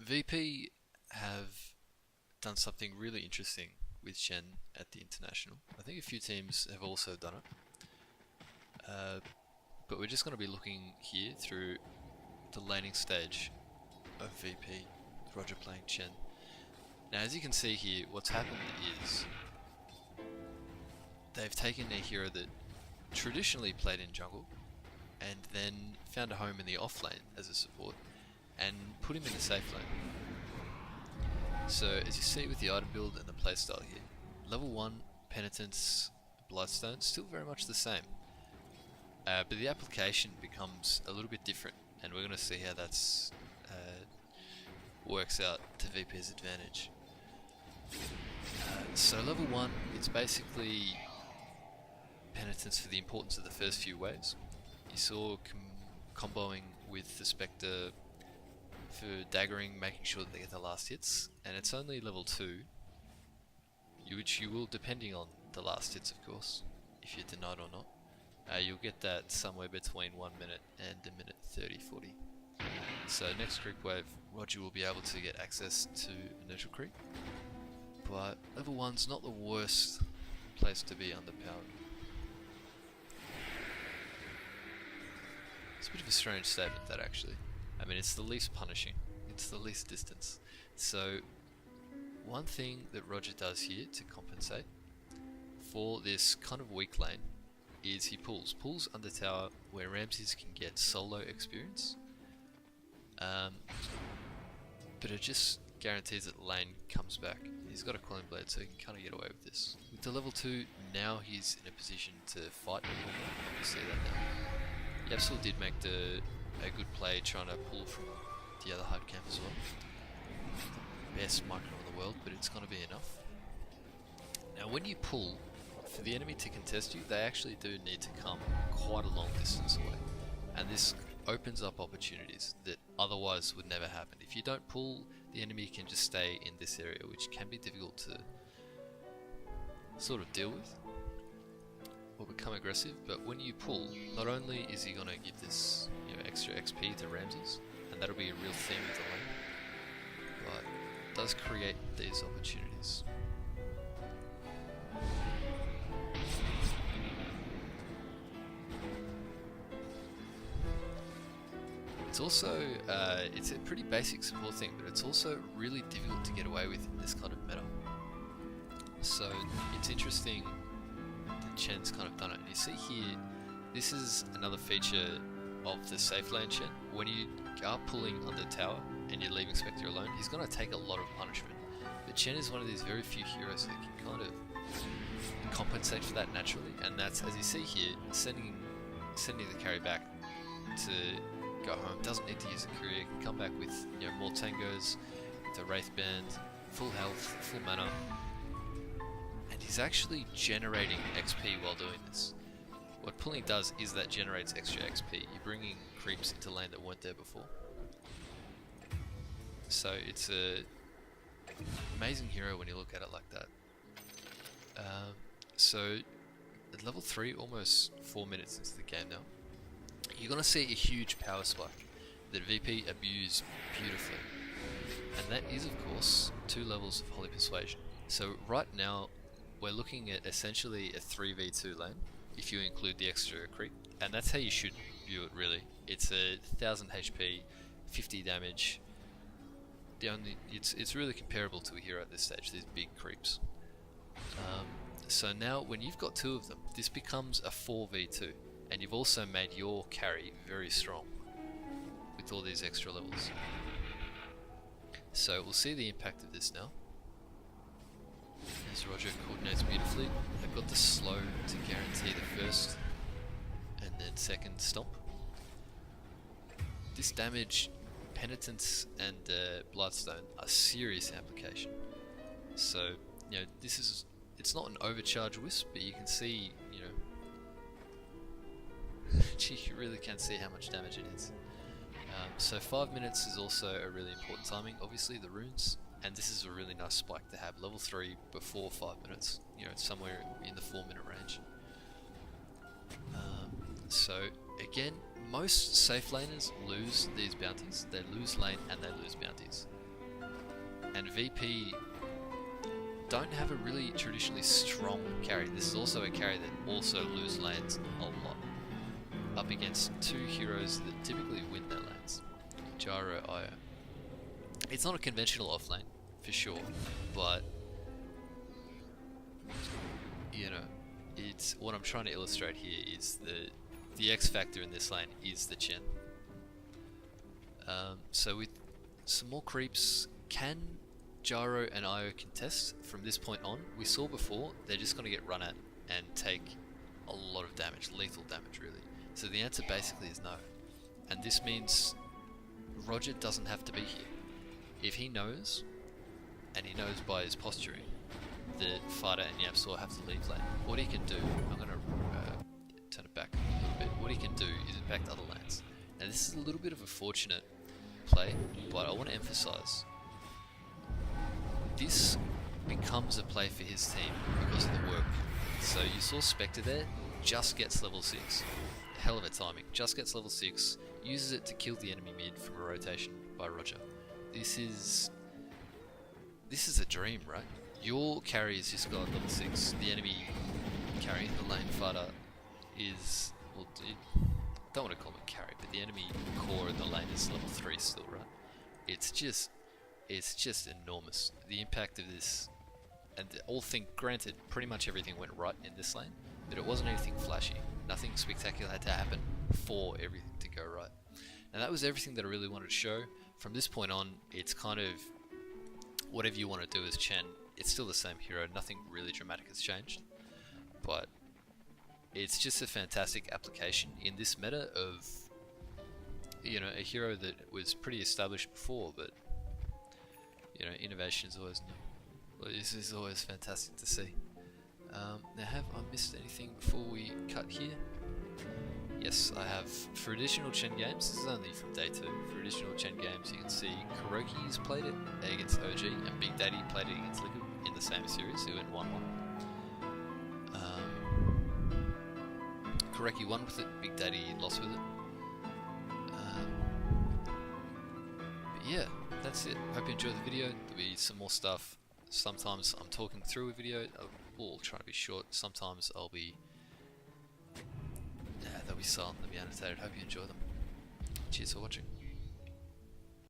VP have done something really interesting with Chen at the International. I think a few teams have also done it. But we're just going to be looking here through the laning stage of VP, RodjER playing Chen. Now as you can see here, what's happened is they've taken a hero that traditionally played in jungle and then found a home in the off lane as a support and put him in the safe lane. So as you see with the item build and the playstyle here, level 1 Penitence Bloodstone still very much the same, but the application becomes a little bit different, and we're going to see how that's works out to VP's advantage. So level 1, it's basically Penitence for the importance of the first few waves. You saw comboing with the Spectre for daggering, making sure that they get the last hits, and it's only level 2, which you will, depending on the last hits of course, if you're denied or not, you'll get that somewhere between 1 minute and a minute 30-40. So next creep wave, RodjER will be able to get access to initial creep, but level 1's not the worst place to be underpowered. It's a bit of a strange statement that actually. I mean, it's the least punishing, it's the least distance. So one thing that RodjER does here to compensate for this kind of weak lane is he pulls under tower where Ramses can get solo experience, but it just guarantees that lane comes back. He's got a Quelling Blade, so he can kind of get away with this. With the level 2, now he's in a position to fight people more, and we see that now. Yapsil did make a good play trying to pull from the other hard camp as well. Best micro in the world, but it's going to be enough. Now when you pull, for the enemy to contest you, they actually do need to come quite a long distance away. And this opens up opportunities that otherwise would never happen. If you don't pull, the enemy can just stay in this area, which can be difficult to sort of deal with or become aggressive. But when you pull, not only is he going to give this extra XP to Ramses, and that'll be a real theme of the lane, but it does create these opportunities. It's also, it's a pretty basic support thing, but it's also really difficult to get away with in this kind of meta. So it's interesting that Chen's kind of done it. And you see here, this is another feature of the Safelane Chen. When you are pulling under tower and you're leaving Spectre alone, he's going to take a lot of punishment. But Chen is one of these very few heroes that can kind of compensate for that naturally, and that's, as you see here, sending the carry back to go home. Doesn't need to use a courier, can come back with more tangos, with a Wraith Band, full health, full mana, and he's actually generating XP while doing this. What pulling does is that generates extra XP. You're bringing creeps into lane that weren't there before. So it's a amazing hero when you look at it like that. So at level 3, almost 4 minutes into the game now, you're going to see a huge power spike that VP abuse beautifully. And that is of course 2 levels of Holy Persuasion. So right now we're looking at essentially a 3v2 lane, if you include the extra creep, and that's how you should view it really. It's a 1000 HP, 50 damage. It's really comparable to a hero at this stage, these big creeps. So now when you've got 2 of them, this becomes a 4v2, and you've also made your carry very strong with all these extra levels. So we'll see the impact of this now. As RodjER coordinates beautifully, they've got the slow to guarantee the first and then second stomp. This damage, Penitence and Bloodstone are serious application. So this is, it's not an overcharge wisp, but you can see you really can see how much damage it is. So 5 minutes is also a really important timing. Obviously the runes, and this is a really nice spike to have. Level 3 before 5 minutes, somewhere in the 4 minute range. So again, most safe laners lose these bounties. They lose lane and they lose bounties. and VP don't have a really traditionally strong carry. This is also a carry that also lose lanes a lot, up against two heroes that typically win their lanes, Gyro, Io. It's not a conventional offlane, for sure, but, you know, it's what I'm trying to illustrate here is the X factor in this lane is the Chen. So with some more creeps, can Gyro and Io contest from this point on? We saw before, they're just going to get run at and take a lot of damage, lethal damage really. So the answer basically is no. And this means RodjER doesn't have to be here. If he knows, and he knows by his posturing, that Fighter and YapzOr have to leave lane, what he can do, I'm going to turn it back a little bit, what he can do is impact other lanes. Now this is a little bit of a fortunate play, but I want to emphasize, this becomes a play for his team because of the work. So you saw Spectre there, just gets level 6. Hell of a timing. Just gets level 6, uses it to kill the enemy mid from a rotation by RodjER. This is a dream, right? Your carry is just got level 6. The enemy carry, the lane fighter, is, well, don't want to call him a carry, but the enemy core in the lane is level 3 still, right? It's just enormous. The impact of this, and granted, pretty much everything went right in this lane, but it wasn't anything flashy. Nothing spectacular had to happen for everything to go right. And that was everything that I really wanted to show. From this point on, it's kind of whatever you want to do as Chen. It's still the same hero, nothing really dramatic has changed. But it's just a fantastic application in this meta of, you know, a hero that was pretty established before, but, you know, innovation is always new. Well, this is always fantastic to see. Now, have I missed anything before we cut here? Yes, I have. For additional Chen games, this is only from day 2. For additional Chen games, you can see Kuroki's played it against OG, and Big Daddy played it against Liquid in the same series, who went 1-1. Kuroki won with it, Big Daddy lost with it. But yeah, that's it. Hope you enjoyed the video. There'll be some more stuff. Sometimes I'm talking through a video, I'll try to be short. Sometimes they'll be silent, they'll be annotated. Hope you enjoy them. Cheers for watching.